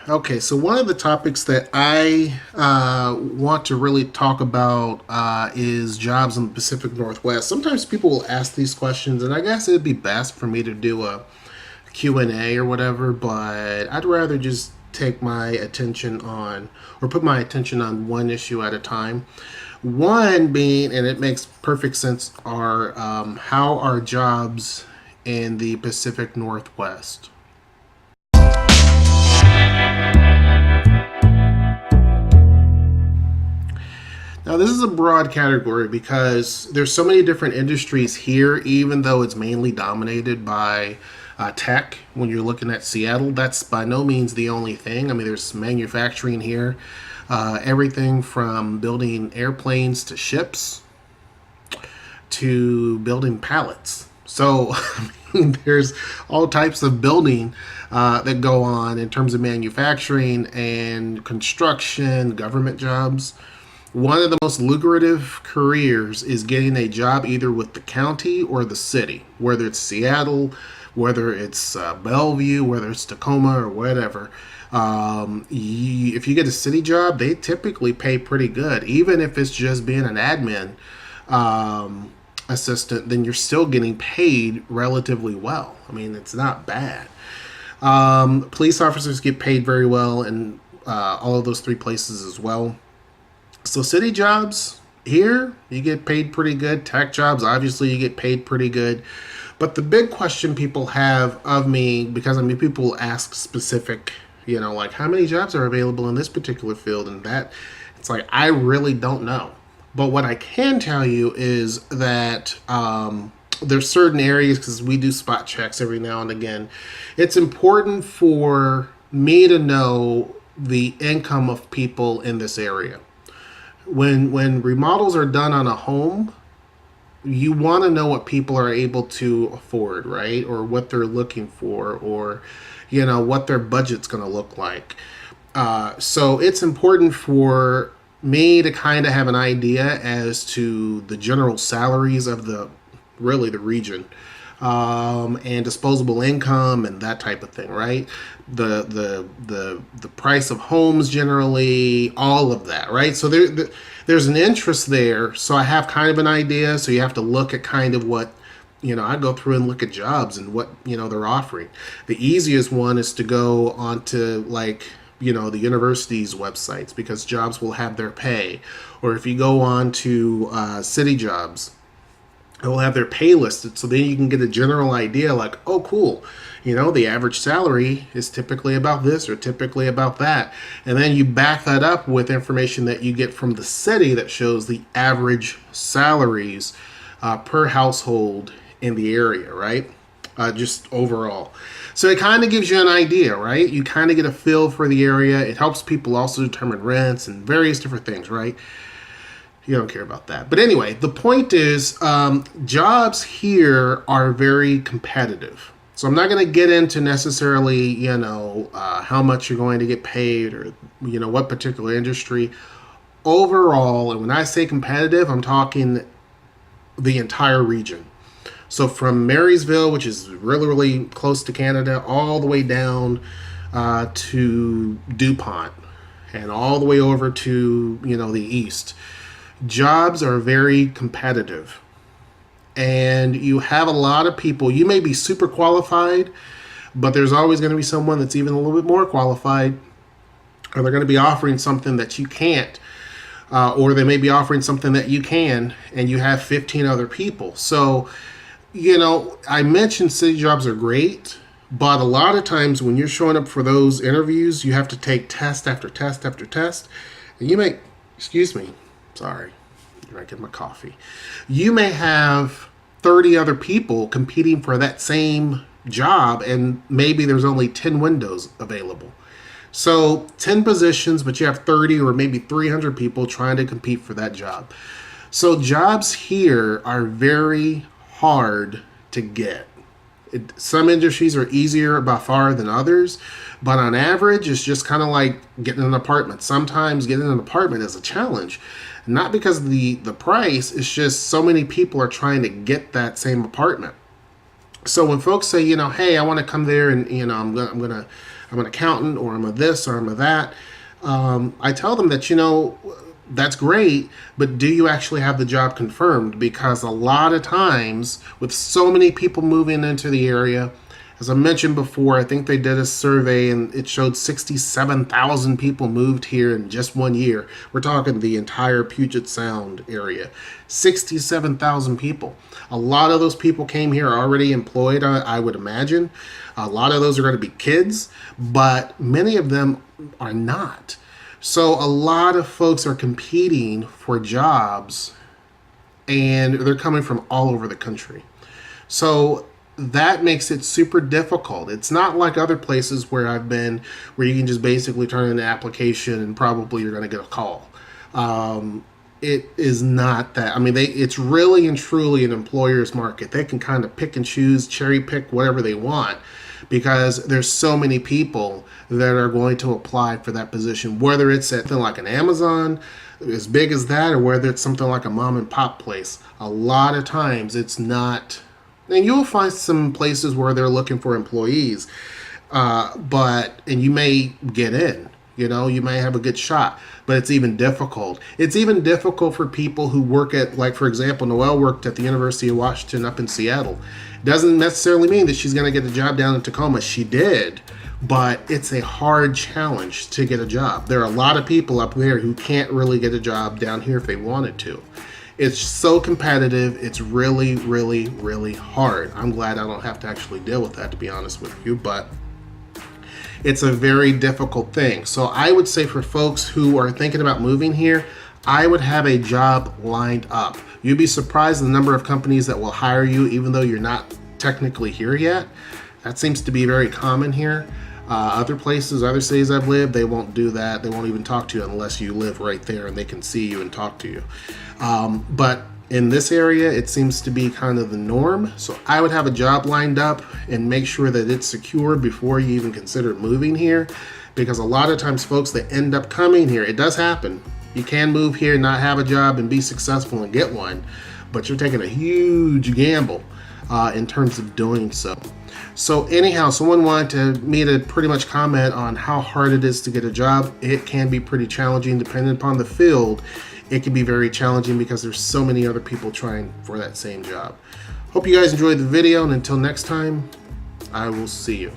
Okay, so one of the topics that I want to really talk about is jobs in the Pacific Northwest. Sometimes people will ask these questions, and I guess it'd be best for me to do a Q&A or whatever, but I'd rather just take my attention on, or put my attention on one issue at a time. One being, and it makes perfect sense, are how are jobs in the Pacific Northwest? Now, this is a broad category because there's so many different industries here, even though it's mainly dominated by tech. When you're looking at Seattle, that's by no means the only thing. I mean, there's manufacturing here, everything from building airplanes to ships to building pallets. So, I mean, there's all types of building that go on in terms of manufacturing and construction, government jobs. One of the most lucrative careers is getting a job either with the county or the city, whether it's Seattle, whether it's Bellevue, whether it's Tacoma or whatever. If you get a city job, they typically pay pretty good. Even if it's just being an admin assistant, then you're still getting paid relatively well. I mean, it's not bad. Police officers get paid very well in all of those three places as well. So city jobs here, you get paid pretty good. Tech jobs, obviously, you get paid pretty good. But the big question people have of me, because I mean, people ask specific, like how many jobs are available in this particular field and that, it's like, I really don't know. But what I can tell you is that there's certain areas, because we do spot checks every now and again, it's important for me to know the income of people in this area. When remodels are done on a home, you want to know what people are able to afford, right? Or what they're looking for, or what their budget's going to look like. So it's important for me to kind of have an idea as to the general salaries of the region, and disposable income and that type of thing, right? The price of homes generally, all of that, right? So there's an interest there. So I have kind of an idea. So you have to look at kind of what I go through and look at jobs and what they're offering. The easiest one is to go onto like the university's websites because jobs will have their pay, or if you go on to city jobs, it will have their pay listed, so then you can get a general idea like, oh cool, the average salary is typically about this or typically about that, and then you back that up with information that you get from the city that shows the average salaries per household in the area, right? Just overall. So it kind of gives you an idea, right? You kind of get a feel for the area. It helps people also determine rents and various different things, right? You don't care about that. But anyway, the point is jobs here are very competitive. So I'm not going to get into necessarily, how much you're going to get paid or, what particular industry. Overall, and when I say competitive, I'm talking the entire region. So from Marysville, which is really, really close to Canada, all the way down to DuPont and all the way over to, the east. Jobs are very competitive, and you have a lot of people. You may be super qualified, but there's always going to be someone that's even a little bit more qualified, or they're going to be offering something that you can't, or they may be offering something that you can, and you have 15 other people. So I mentioned city jobs are great, but a lot of times when you're showing up for those interviews, you have to take test after test after test, and excuse me, sorry, drinking my coffee. You may have 30 other people competing for that same job, and maybe there's only 10 windows available. So 10 positions, but you have 30 or maybe 300 people trying to compete for that job. So jobs here are very hard to get. Some industries are easier by far than others, but on average, it's just kind of like getting an apartment. Sometimes getting an apartment is a challenge. Not because of the price, it's just so many people are trying to get that same apartment. So when folks say, hey, I want to come there and I'm an accountant, or I'm a this, or I'm a that, I tell them that that's great, but do you actually have the job confirmed? Because a lot of times, with so many people moving into the area, as I mentioned before, I think they did a survey and it showed 67,000 people moved here in just 1 year. We're talking the entire Puget Sound area. 67,000 people. A lot of those people came here already employed, I would imagine. A lot of those are going to be kids, but many of them are not. So a lot of folks are competing for jobs, and they're coming from all over the country. So that makes it super difficult. It's not like other places where I've been, where you can just basically turn in an application and probably you're going to get a call. It is not that. I mean, it's really and truly an employer's market. They can kind of pick and choose, cherry pick whatever they want, because there's so many people that are going to apply for that position, whether it's at something like an Amazon, as big as that, or whether it's something like a mom and pop place. A lot of times it's not. And you'll find some places where they're looking for employees, and you may get in. You may have a good shot, but it's even difficult. It's even difficult for people who work at, like, for example, Noelle worked at the University of Washington up in Seattle. Doesn't necessarily mean that she's going to get a job down in Tacoma. She did, but it's a hard challenge to get a job. There are a lot of people up there who can't really get a job down here if they wanted to. It's so competitive. It's really, really, really hard. I'm glad I don't have to actually deal with that, to be honest with you, but it's a very difficult thing. So I would say for folks who are thinking about moving here, I would have a job lined up. You'd be surprised the number of companies that will hire you even though you're not technically here yet. That seems to be very common here. Other places, other cities I've lived, they won't do that. They won't even talk to you unless you live right there and they can see you and talk to you. But in this area, it seems to be kind of the norm. So I would have a job lined up and make sure that it's secure before you even consider moving here. Because a lot of times folks that end up coming here, it does happen. You can move here, not have a job, and be successful and get one. But you're taking a huge gamble in terms of doing so. So anyhow, someone wanted me to pretty much comment on how hard it is to get a job. It can be pretty challenging depending upon the field. It can be very challenging because there's so many other people trying for that same job. Hope you guys enjoyed the video, and until next time, I will see you.